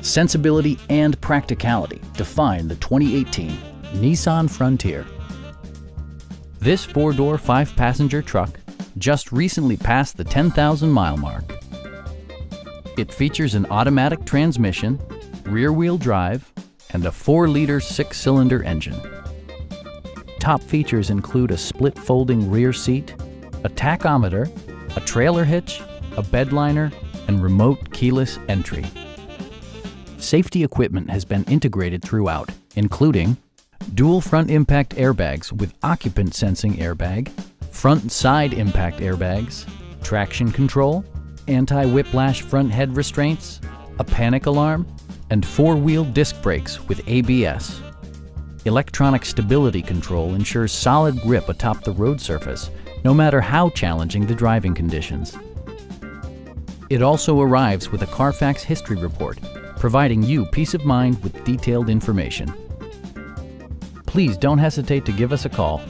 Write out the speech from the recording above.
Sensibility and practicality define the 2018 Nissan Frontier. This four-door, five-passenger truck just recently passed the 10,000-mile mark. It features an automatic transmission, rear-wheel drive, and a 4-liter six-cylinder engine. Top features include a split folding rear seat, a tachometer, a trailer hitch, a bed liner, and remote keyless entry. Safety equipment has been integrated throughout, including dual front impact airbags with occupant sensing airbag, front and side impact airbags, traction control, anti-whiplash front head restraints, a panic alarm, and four-wheel disc brakes with ABS. Electronic stability control ensures solid grip atop the road surface, no matter how challenging the driving conditions. It also arrives with a Carfax history report, providing you peace of mind with detailed information. Please don't hesitate to give us a call.